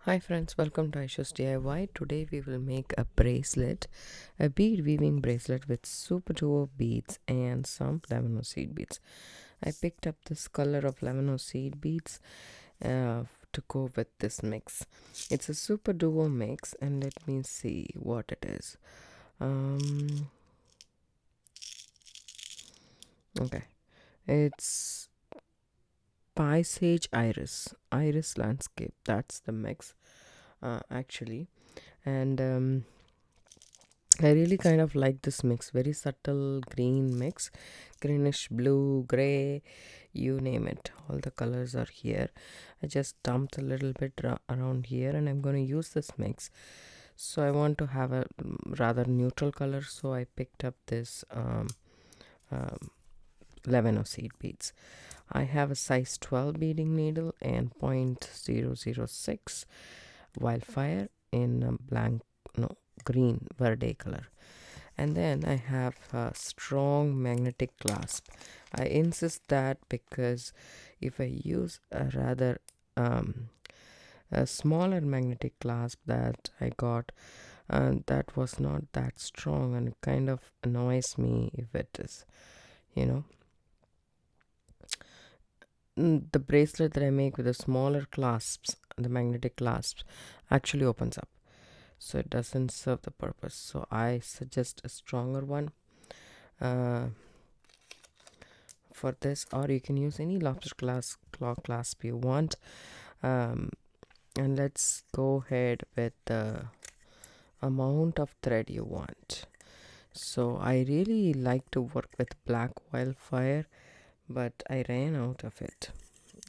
Hi friends, welcome to Aisha's DIY. Today we will make a bracelet, a bead weaving bracelet with Superduo beads and some lemon seed beads. I picked up this color of lemon seed beads to go with this mix. It's a Superduo mix, and let me see what it is. Okay, it's Pie Sage Iris Landscape. That's the mix, actually, and I really kind of like this mix. Very subtle green mix, greenish blue, gray, you name it. All the colors are here. I just dumped a little bit around here, and I'm going to use this mix. So I want to have a rather neutral color, so I picked up this um, 11 of seed beads. I have a size 12 beading needle and 0.006 wildfire in green verde color. And then I have a strong magnetic clasp. I insist that because if I use a smaller magnetic clasp that I got, that was not that strong, and it kind of annoys me if it is, you know. The bracelet that I make with the smaller clasps, the magnetic clasps, actually opens up, so it doesn't serve the purpose. So I suggest a stronger one uh, for this, or you can use any lobster claw clasp you want. And let's go ahead with the amount of thread you want. So I really like to work with black wildfire, but I ran out of it.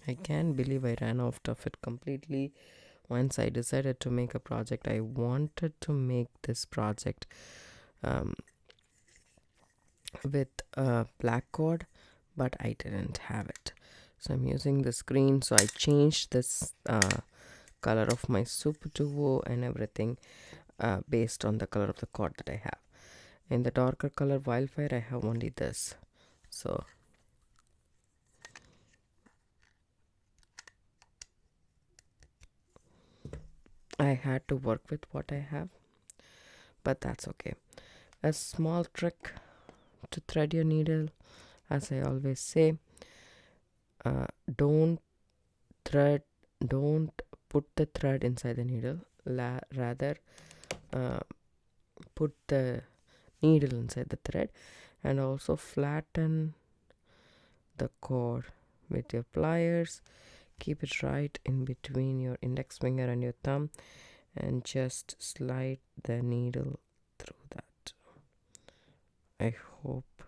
I can't believe I ran out of it completely. Once I decided to make a project, I wanted to make this project um, with black cord, but I didn't have it. So I'm using this green. So I changed this color of my Superduo and everything based on the color of the cord that I have. In the darker color wildfire, I have only this. So I had to work with what I have, but that's okay. A small trick to thread your needle, as I always say, don't thread, don't put the thread inside the needle. Rather, uh, put the needle inside the thread, and also flatten the cord with your pliers. Keep it right in between your index finger and your thumb, and just slide the needle through that. I hope.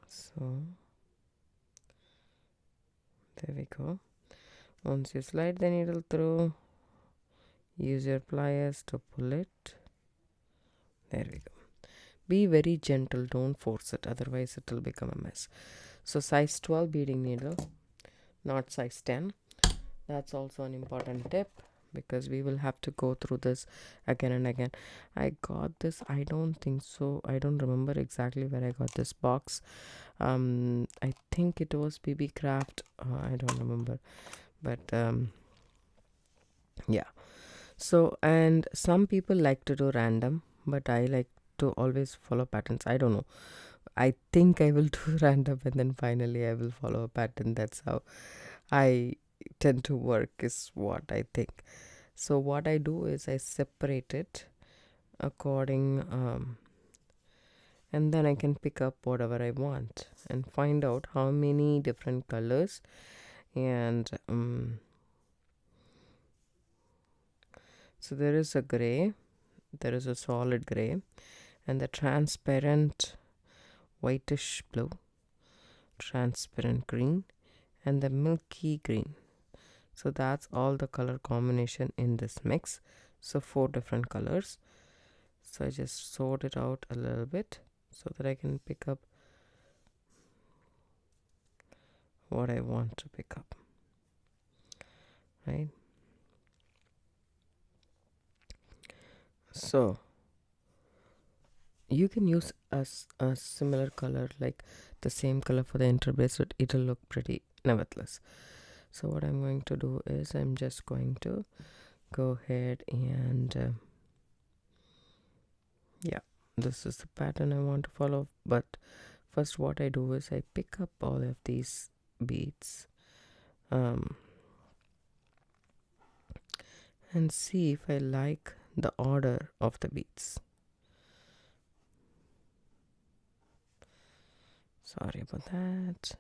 So there we go. Once you slide the needle through, use your pliers to pull it. There we go. Be very gentle, don't force it, otherwise it will become a mess. So size 12 beading needle, not size 10. That's also an important tip, because we will have to go through this again and again. I got this, I don't think so, I don't remember exactly where I got this box. I think it was BB Craft, I don't remember, but yeah. So, and some people like to do random, but I like to always follow patterns. I don't know, I think I will do random, and then finally I will follow a pattern. That's how I tend to work, is what I think. So what I do is I separate it according and then I can pick up whatever I want and find out how many different colors. And so there is a gray, there is a solid gray, and the transparent whitish blue, transparent green, and the milky green. So that's all the color combination in this mix. So 4 different colors. So I just sort it out a little bit so that I can pick up what I want to pick up, right? So You can use a similar color, like the same color for the inner bracelet. It'll look pretty nevertheless. So what I'm going to do is I'm just going to go ahead and yeah, this is the pattern I want to follow. But first what I do is I pick up all of these beads and see if I like the order of the beads. Sorry about that.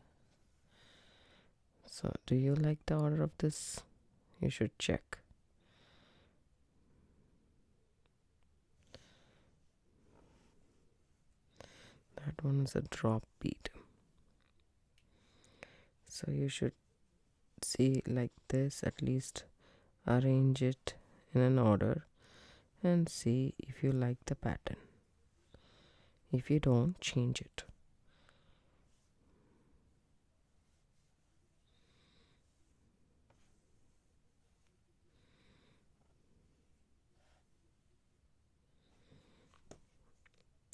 So do you like the order of this? You should check. That one is a drop bead. So you should see like this, at least arrange it in an order and see if you like the pattern. If you don't, change it.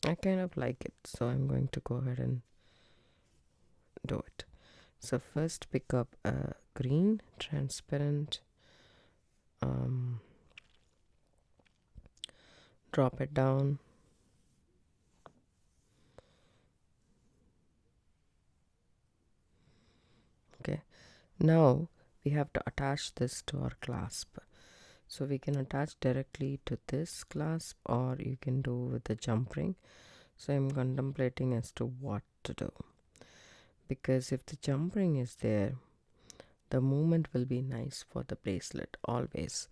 I kind of like it, so I'm going to go ahead and do it. So first pick up a green transparent, drop it down, okay. Now we have to attach this to our clasp. So we can attach directly to this clasp, or you can do with the jump ring. So I'm contemplating as to what to do, because if the jump ring is there, the movement will be nice for the bracelet always.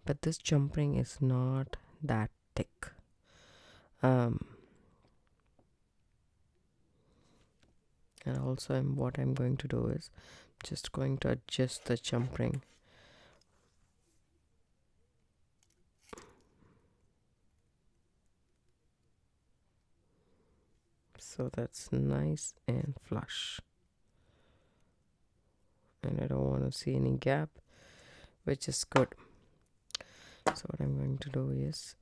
But this jump ring is not that thick. And also what I'm going to do is just going to adjust the jump ring. So that's nice and flush. And I don't want to see any gap, which is good. So what I'm going to do is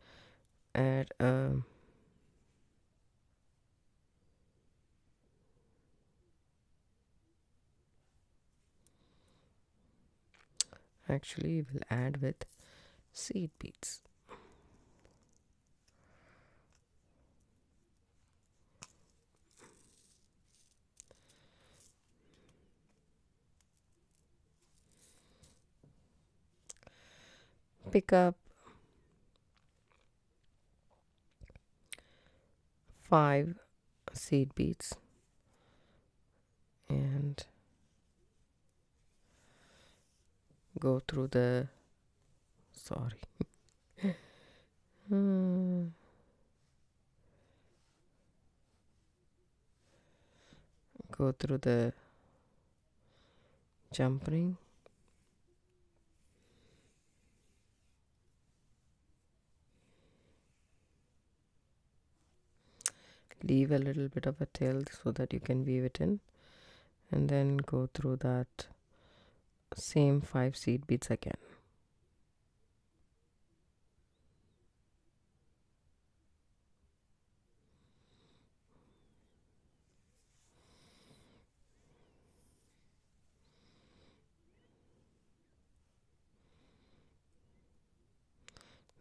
add actually we'll add with seed beads. Pick up 5 seed beads and go through the go through the jump ring, leave a little bit of a tail so that you can weave it in, and then go through that same 5 seed beads again.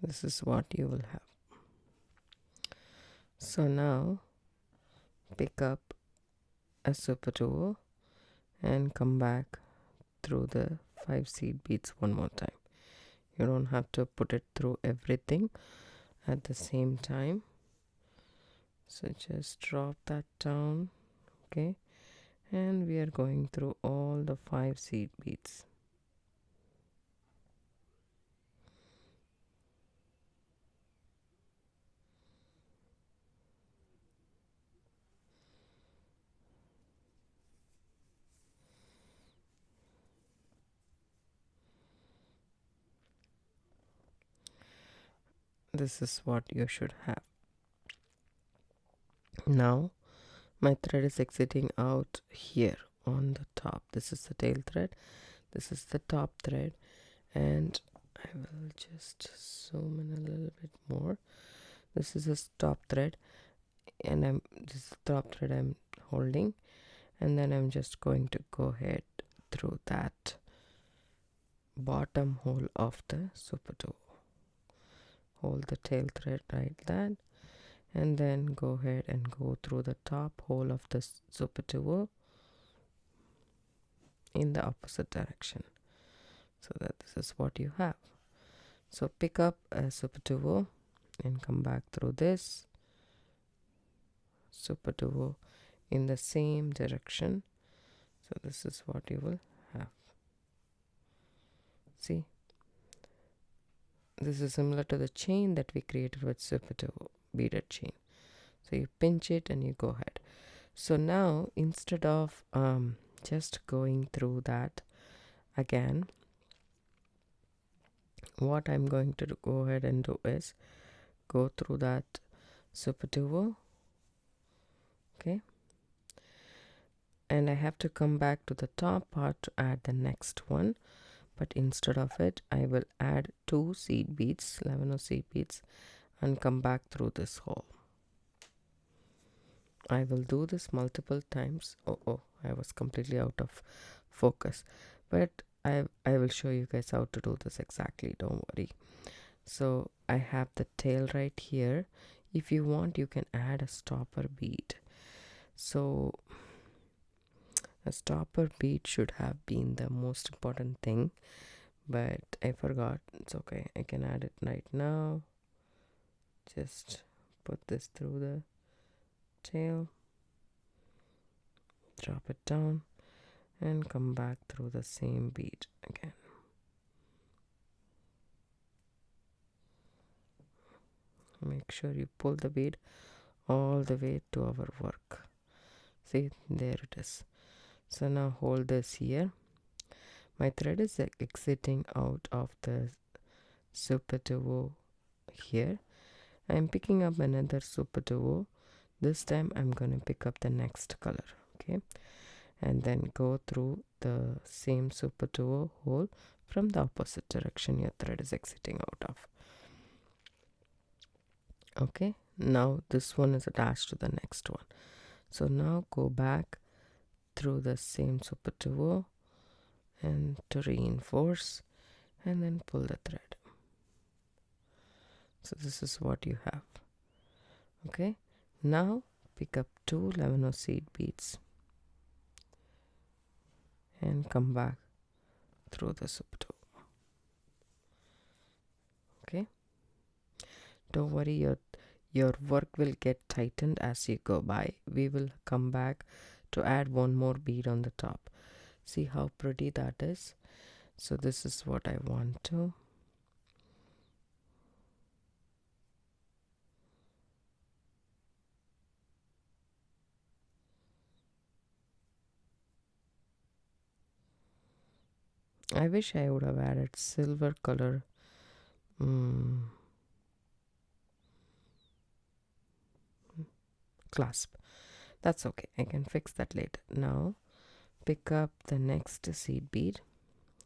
This is what you will have. So now pick up a Superduo and come back through the 5 seed beads one more time. You don't have to put it through everything at the same time. So just drop that down, okay, and we are going through all the 5 seed beads. This is what you should have. Now my thread is exiting out here on the top. This is the tail thread, this is the top thread, and I will just zoom in a little bit more. This is a top thread, and I'm this top thread I'm holding, and then I'm just going to go ahead through that bottom hole of the Superduo. Hold the tail thread like that, and then go ahead and go through the top hole of the Superduo in the opposite direction, so that this is what you have. So pick up a Superduo and come back through this Superduo in the same direction. So this is what you will have. See, this is similar to the chain that we created with Superduo beaded chain. So you pinch it and you go ahead. So now instead of just going through that again, what I'm going to go ahead and do is go through that Superduo, okay, and I have to come back to the top part to add the next one, but instead of it I will add 2 seed beads, 11 seed beads, and come back through this hole. I will do this multiple times. Oh, I was completely out of focus, but I will show you guys how to do this exactly, don't worry. So I have the tail right here. If you want, you can add a stopper bead. So a stopper bead should have been the most important thing, but I forgot. It's okay, I can add it right now. Just put this through the tail, drop it down, and come back through the same bead again. Make sure you pull the bead all the way to our work. See, there it is. So now hold this here. My thread is exiting out of the Superduo here. I'm picking up another Superduo. This time I'm going to pick up the next color, okay, and then go through the same Superduo hole from the opposite direction your thread is exiting out of. Okay, now this one is attached to the next one. So now go back through the same Superduo and to reinforce, and then pull the thread. So this is what you have. Okay, now pick up 2 11 seed beads and come back through the Superduo. Okay, don't worry, your work will get tightened as you go by. We will come back to add one more bead on the top. See how pretty that is? So this is what I want to. I wish I would have added silver color clasp. That's okay, I can fix that later. Now pick up the next seed bead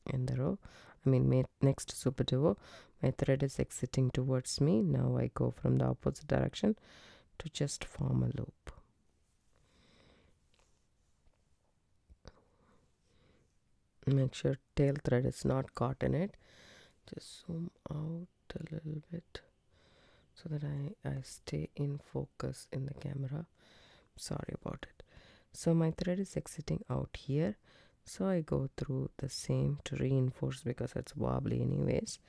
in the row. Next Superduo. My thread is exiting towards me. Now I go from the opposite direction to just form a loop. Make sure tail thread is not caught in it. Just zoom out a little bit so that I stay in focus in the camera. Sorry about it. So my thread is exiting out here, so I go through the same to reinforce because it's wobbly anyways.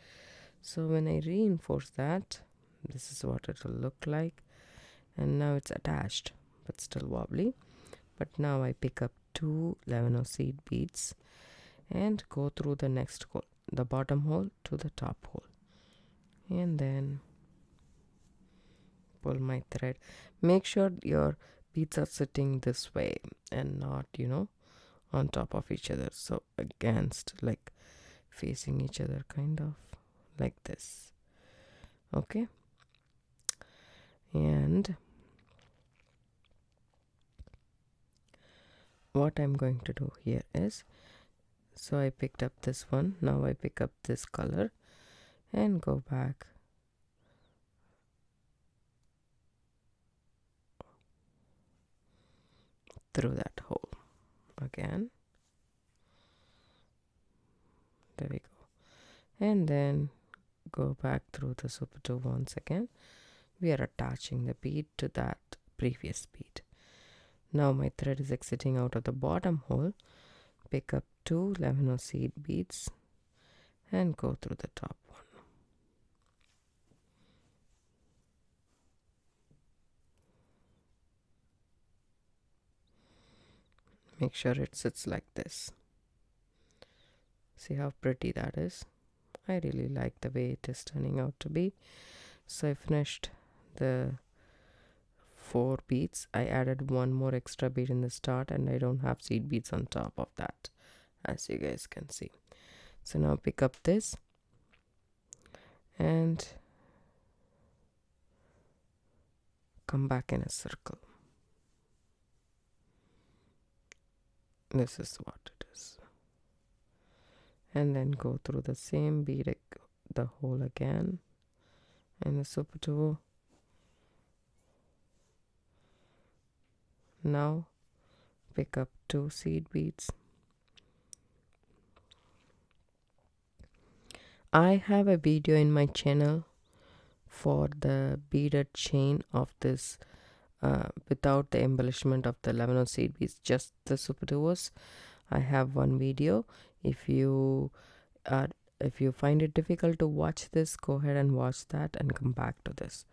So when I reinforce that, this is what it will look like, and now it's attached but still wobbly. But now I pick up 2 11 seed beads and go through the next hole, the bottom hole to the top hole, and then pull my thread. Make sure your beads are sitting this way and not, on top of each other, so against, like facing each other, kind of like this. Okay, and what I'm going to do here is, so I picked up this one, now I pick up this color and go back through that hole again. There we go. And then go back through the Superduo once again. We are attaching the bead to that previous bead. Now my thread is exiting out of the bottom hole. Pick up 2 lemon seed beads and go through the top one. Make sure it sits like this. See how pretty that is? I really like the way it is turning out to be. So I finished the 4 beads. I added one more extra bead in the start, and I don't have seed beads on top of that, as you guys can see. So now pick up this and come back in a circle. This is what it is. And then go through the same bead, the hole again in the Superduo. Now pick up 2 seed beads. I have a video in my channel for the beaded chain of this without the embellishment of the lemon seed beads, just the Superduos. I have one video. If you find it difficult to watch this, go ahead and watch that and come back to this.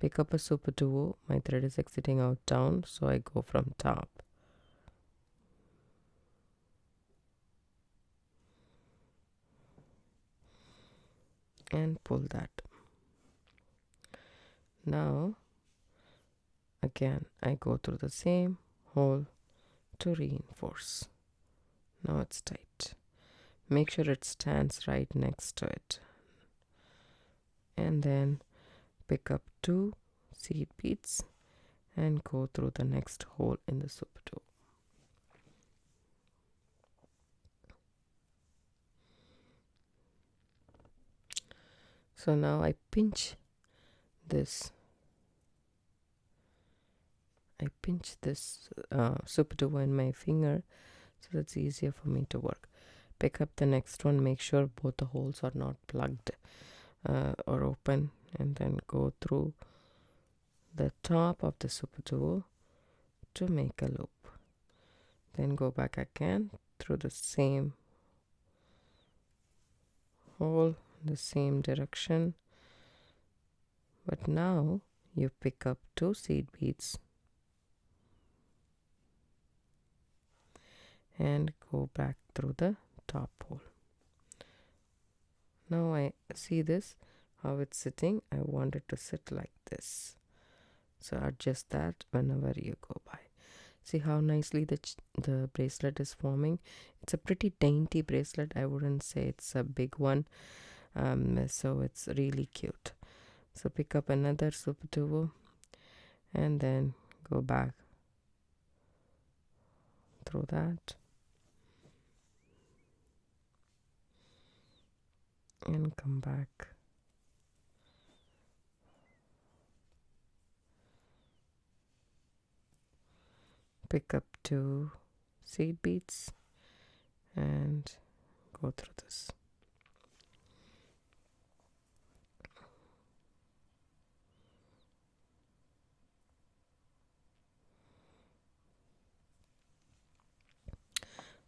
Pick up a Superduo. My thread is exiting out down, so I go from top. And pull that. Now again I go through the same hole to reinforce. Now it's tight. Make sure it stands right next to it. And then pick up 2 seed beads and go through the next hole in the Superduo. So now I pinch this. Superduo in my finger, so that's easier for me to work. Pick up the next one. Make sure both the holes are not plugged or open, and then go through the top of the Superduo to make a loop. Then go back again through the same hole, the same direction, but now you pick up 2 seed beads and go back through the top hole. Now I see this, how it's sitting. I want it to sit like this, so adjust that whenever you go by. See how nicely the bracelet is forming. It's a pretty dainty bracelet. I wouldn't say it's a big one, so it's really cute. So pick up another Superduo and then go back through that and come back. Pick up 2 seed beads and go through this.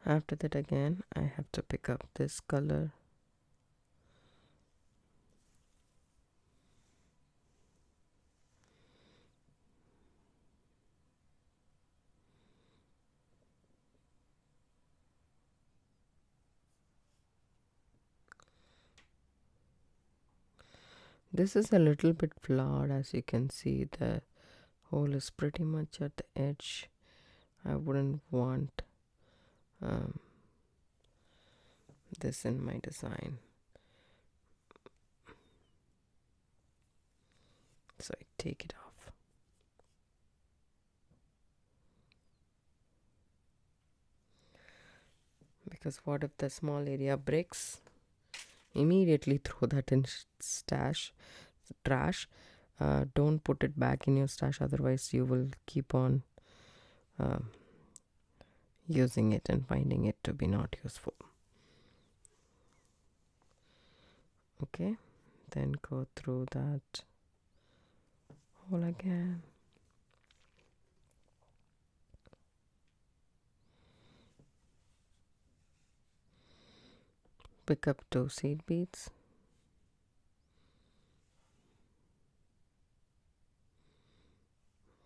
After that again I have to pick up this color. This is a little bit flawed, as you can see. The hole is pretty much at the edge. I wouldn't want this in my design, so I take it off. Because what if the small area breaks? Immediately throw that in trash. Don't put it back in your stash, otherwise you will keep on using it and finding it to be not useful. Okay, then go through that hole again. Pick up 2 seed beads.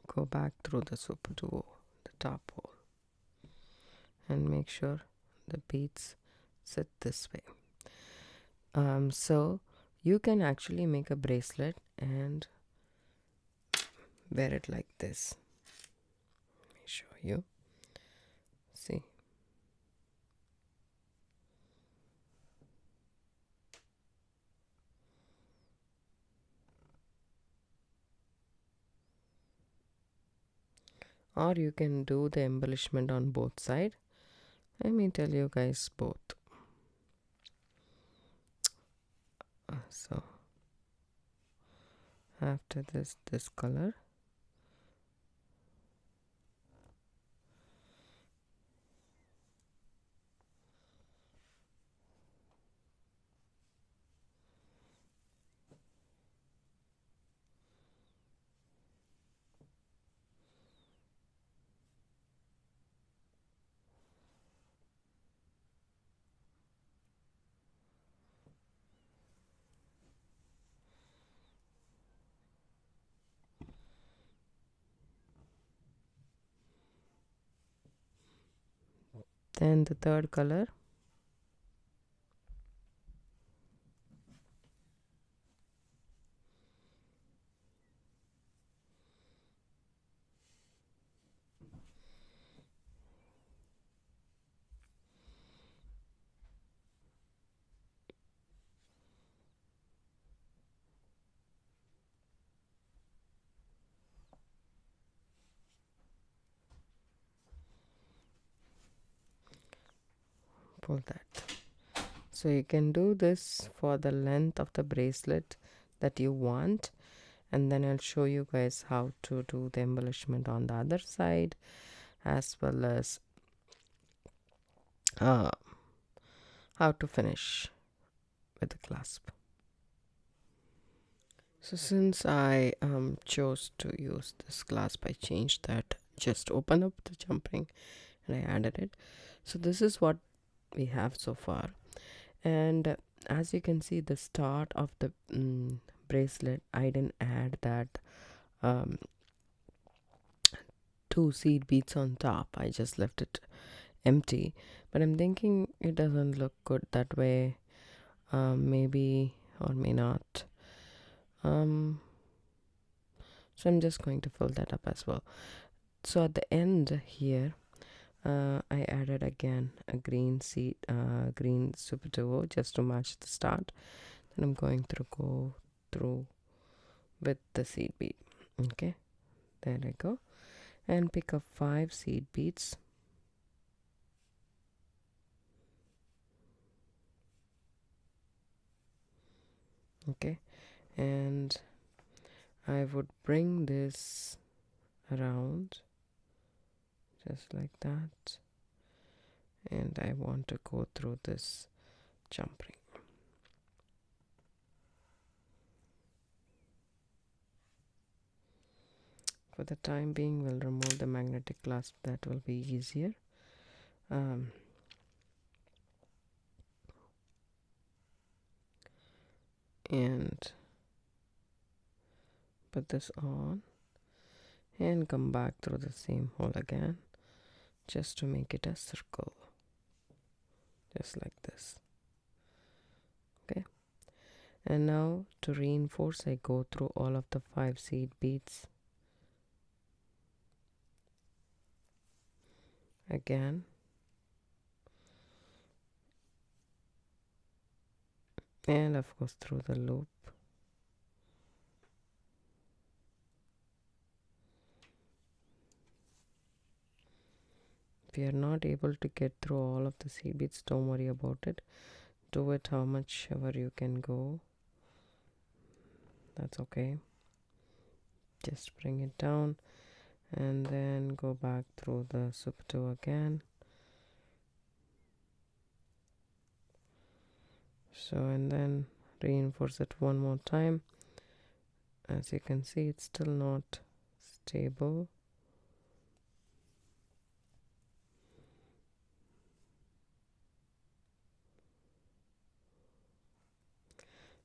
Go back through the Superduo, the top hole, and make sure the beads sit this way. So you can actually make a bracelet and wear it like this. Let me show you. See, or you can do the embellishment on both sides. Let me tell you guys both. So after this color, then the third color. Pull that. So you can do this for the length of the bracelet that you want, and then I'll show you guys how to do the embellishment on the other side, as well as how to finish with the clasp. So since I chose to use this clasp, I changed that. Just open up the jump ring and I added it. So this is what we have so far, and as you can see, the start of the bracelet, I didn't add that 2 seed beads on top. I just left it empty, but I'm thinking it doesn't look good that way. Maybe or may not. So I'm just going to fill that up as well. So at the end here, I added again a green Superduo just to match the start. Then I'm going to go through with the seed bead. Okay, there I go, and pick up 5 seed beads. Okay, and I would bring this around just like that, and I want to go through this jump ring. For the time being, we'll remove the magnetic clasp. That will be easier. And put this on and come back through the same hole again, just to make it a circle, just like this. Okay, and now to reinforce, I go through all of the 5 seed beads again, and of course through the loop. If you are not able to get through all of the seed beads, don't worry about it. Do it how much ever you can go. That's okay. Just bring it down and then go back through the Superduo again. So, and then reinforce it one more time. As you can see, it's still not stable.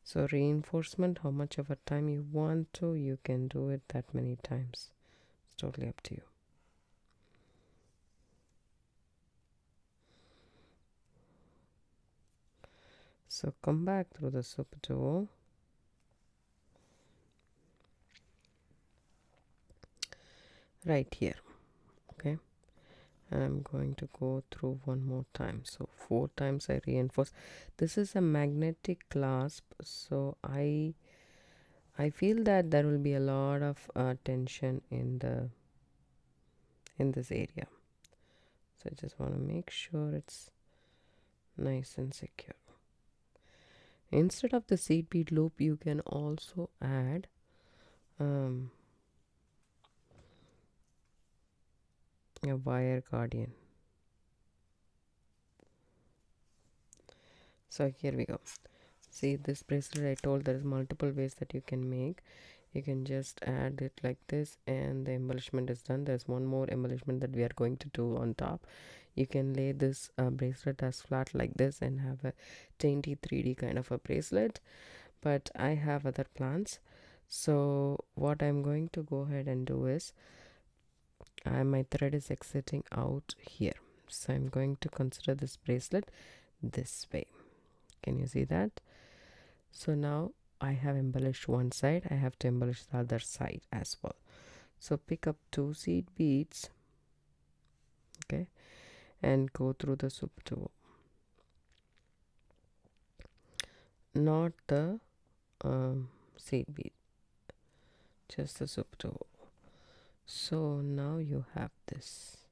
So reinforcement, how much of a time you want to, you can do it that many times. It's totally up to you. So come back through the Superduo. Right here, okay? And I'm going to go through one more time. So 4 times I reinforce. This is a magnetic clasp, so I feel that there will be a lot of tension in this area. So I just want to make sure it's nice and secure. Instead of the seed bead loop, you can also add a wire guardian. So here we go. See, this bracelet, I told there is multiple ways that you can make. You can just add it like this and the embellishment is done. There's one more embellishment that we are going to do on top. You can lay this bracelet as flat like this and have a dainty 3D kind of a bracelet, but I have other plans. So what I'm going to go ahead and do is my thread is exiting out here, so I'm going to consider this bracelet this way. Can you see that? So now I have embellished one side, I have to embellish the other side as well. So pick up 2 seed beads, okay, and go through the Superduo, not the seed bead, just the Superduo. So now you have this.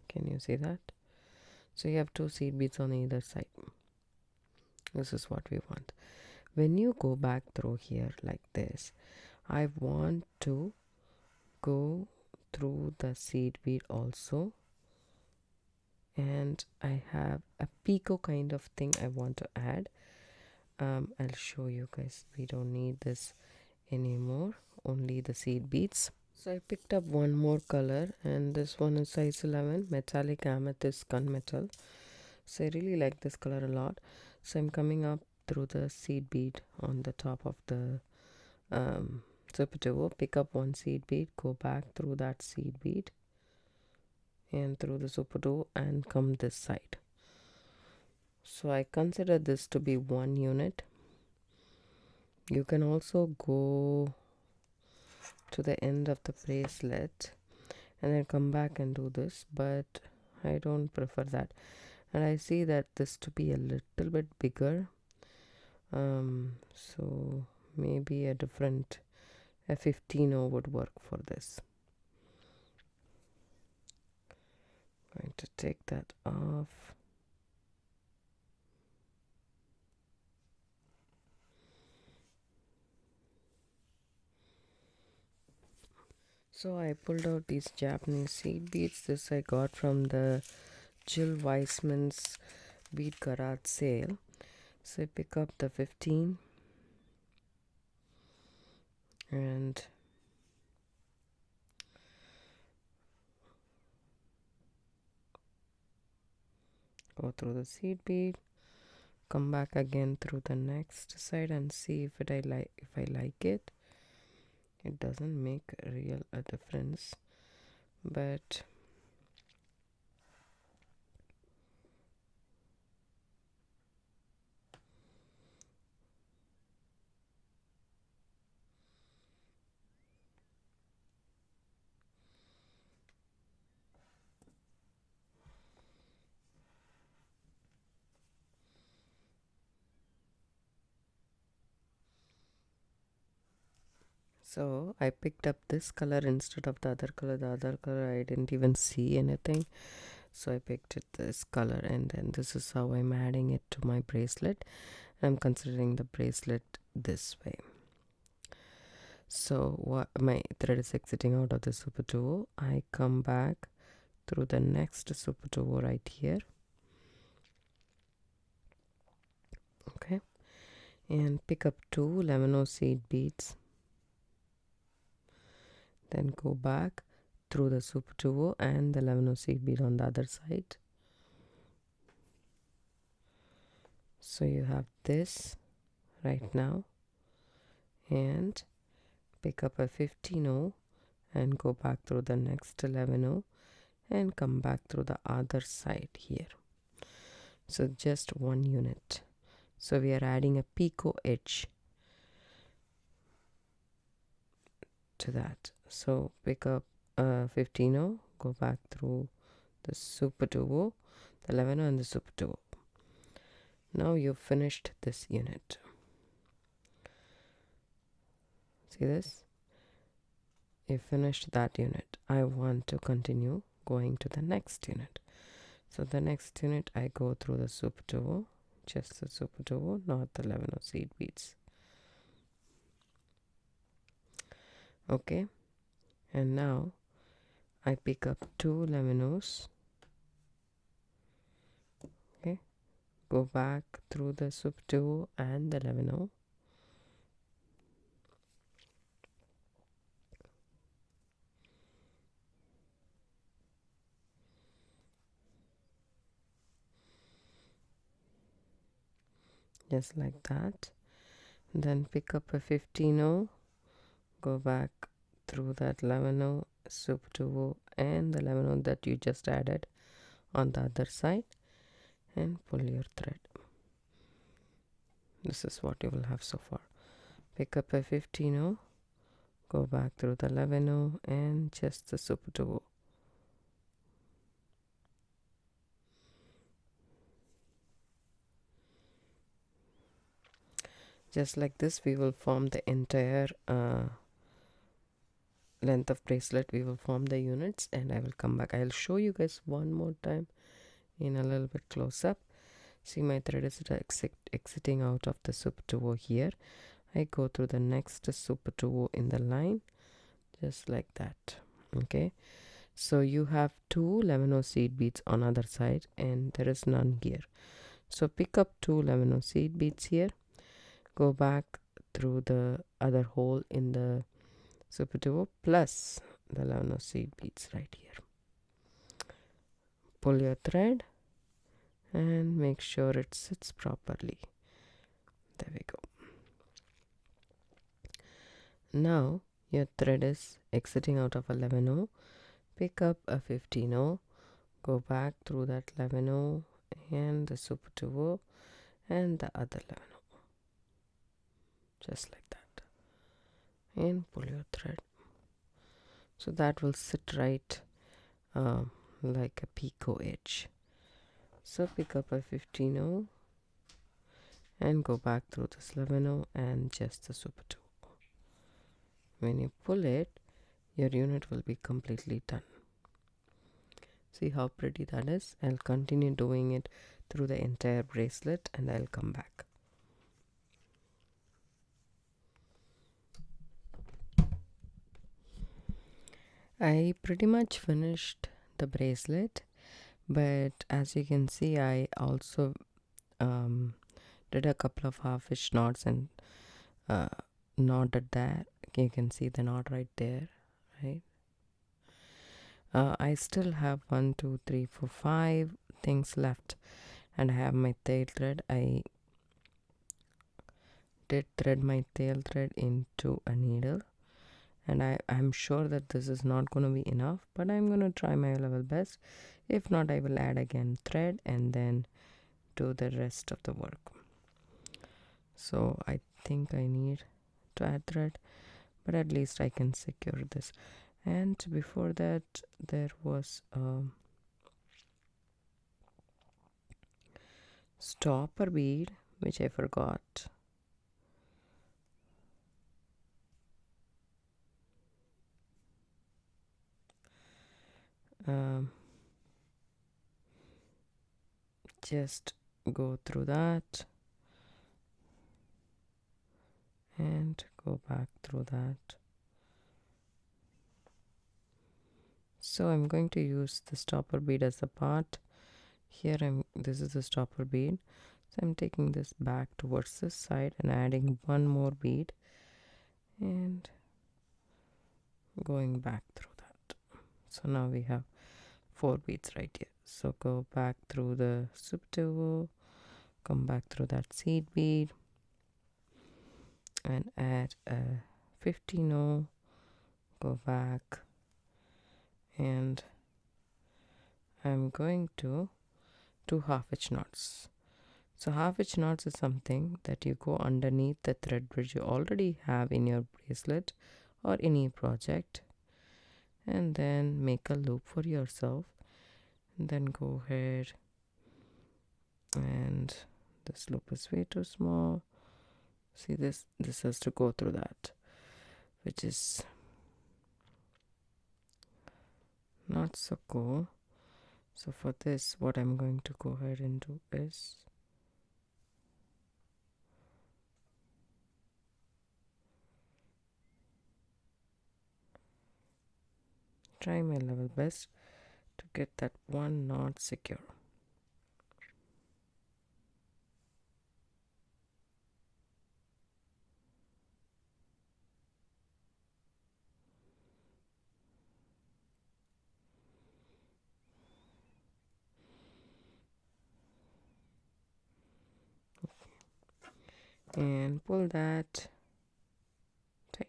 Can you see that? So you have 2 seed beads on either side. This is what we want. When you go back through here like this, I want to go through the seed bead also, and I have a picot kind of thing I want to add. I'll show you guys. We don't need this anymore, only the seed beads. So I picked up one more color, and this one is size 11, metallic amethyst gunmetal. So I really like this color a lot. So I'm coming up through the seed bead on the top of the Superduo. Pick up one seed bead, go back through that seed bead and through the Superduo and come this side. So I consider this to be one unit. You can also go to the end of the bracelet and then come back and do this, but I don't prefer that, and I see that this to be a little bit bigger, so maybe a 15O would work for this. Going to take that off. So I pulled out these Japanese seed beads. This I got from the Jill Weissman's bead garage sale. So I pick up the 15 and go through the seed bead, come back again through the next side and see if I like it. It doesn't make a difference, but so I picked up this color instead of the other color. The other color I didn't even see anything, so I picked it this color, and then this is how I'm adding it to my bracelet. I'm considering the bracelet this way. So what my thread is exiting out of the Superduo. I come back through the next Superduo right here, and pick up 2 lemon seed beads. Then go back through the Superduo and the lemon seed bead on the other side. So you have this right now, and pick up a 15 and go back through the next 11 and come back through the other side here. So just one unit. So we are adding a picot edge to that. So pick up 15, go back through the Superduo, the 11 and the Superduo. Now you've finished this unit. See this? You finished that unit. I want to continue going to the next unit. So the next unit I go through the Superduo, just the Superduo, not the lemon seed beads. Okay, and now I pick up 2 lemons. Okay, go back through the Superduo and the lemon. Just like that. Then pick up a 15, go back through that lemon, Superduo and the lemon that you just added on the other side, and pull your thread. This is what you will have so far. Pick up a 15, go back through the lemon and just the Superduo. Just like this, we will form the entire length of bracelet. We will form the units, and I will come back. I'll show you guys one more time in a little bit close up. See, my thread is exiting out of the Superduo here. I go through the next Superduo in the line, just like that. Okay, so you have 2 lemon seed beads on other side, and there is none here. So pick up 2 lemon seed beads here, go back through the other hole in the Superduo plus the lemon seed beads right here. Pull your thread and make sure it sits properly. There we go. Now your thread is exiting out of a 11, pick up a 15, go back through that 11 and the Superduo and the other 11, just like that, and pull your thread. So that will sit right like a picot edge. So pick up a 15 and go back through this 11 and just the Superduo. When you pull it, your unit will be completely done. See how pretty that is? I'll continue doing it through the entire bracelet and I'll come back. I pretty much finished the bracelet, but as you can see, I also did a couple of halfish knots and knotted that. You can see the knot right there, right? I still have 1, 2, 3, 4, 5 things left, and I have my tail thread. I did thread my tail thread into a needle, and I'm sure that this is not going to be enough, but I'm going to try my level best. If not, I will add again thread and then do the rest of the work. So I think I need to add thread, but at least I can secure this. And before that, there was a stopper bead which I forgot. Just go through that and go back through that. So I'm going to use the stopper bead as the part. Here this is the stopper bead. So I'm taking this back towards this side and adding one more bead and going back through that. So now we have 4 beads right here. So go back through the Superduo, come back through that seed bead and add a 15-0, go back, and I'm going to do half-hitch knots. So half-hitch knots is something that you go underneath the thread bridge you already have in your bracelet or any project, and then make a loop for yourself, and then go ahead, and this loop is way too small. See, this has to go through that, which is not so cool. So for this, what I'm going to go ahead and do is try my level best to get that one knot secure. And pull that tight.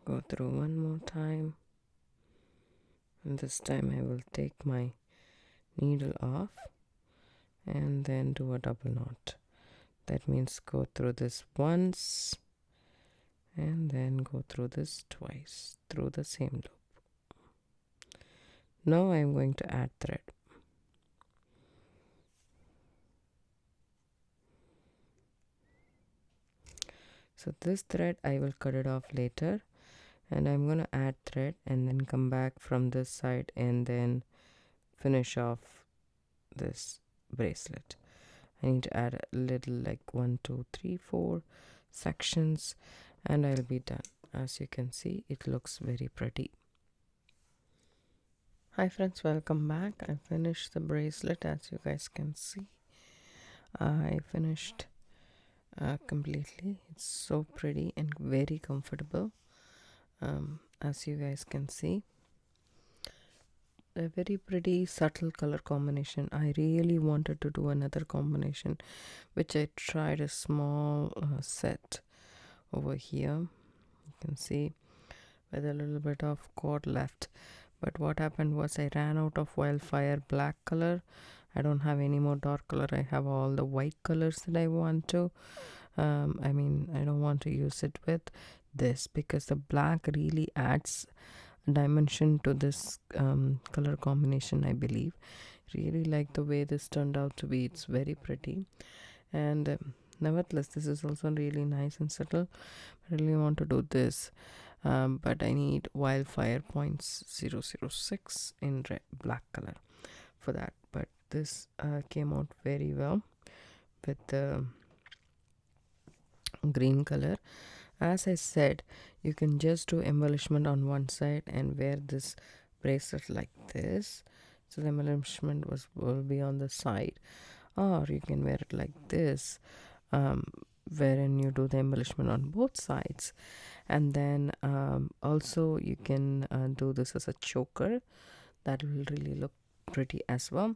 Go through one more time, and this time I will take my needle off and then do a double knot. That means go through this once and then go through this twice through the same loop. Now I'm going to add thread. So this thread I will cut it off later, and I'm going to add thread and then come back from this side and then finish off this bracelet. I need to add a little, like 1 2 3 4 sections, and I'll be done. As you can see, it looks very pretty. Hi friends, welcome back. I finished the bracelet. As you guys can see, I finished completely. It's so pretty and very comfortable. As you guys can see, a very pretty subtle color combination. I really wanted to do another combination, which I tried a small set over here. You can see with a little bit of cord left, but what happened was I ran out of wildfire black color. I don't have any more dark color. I have all the white colors that I want to. I mean, I don't want to use it with this because the black really adds dimension to this color combination, I believe. Really like the way this turned out to be. It's very pretty, and nevertheless this is also really nice and subtle. I really want to do this, but I need wildfire points 006 in black color for that. But this came out very well with the green color. As I said, you can just do embellishment on one side and wear this bracelet like this, so the embellishment will be on the side, or you can wear it like this, wherein you do the embellishment on both sides. And then also you can do this as a choker. That will really look pretty as well.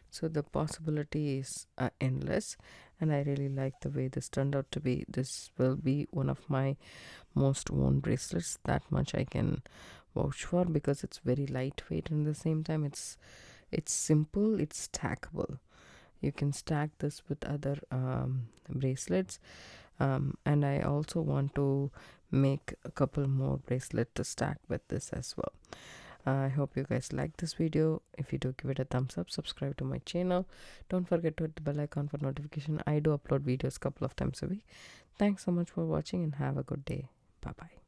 So the possibility is endless, and I really like the way this turned out to be. This will be one of my most worn bracelets, that much I can vouch for, because it's very lightweight and at the same time it's simple, it's stackable. You can stack this with other bracelets, and I also want to make a couple more bracelets to stack with this as well. I hope you guys like this video. If you do, give it a thumbs up, subscribe to my channel. Don't forget to hit the bell icon for notification. I do upload videos a couple of times a week. Thanks so much for watching and have a good day. Bye bye.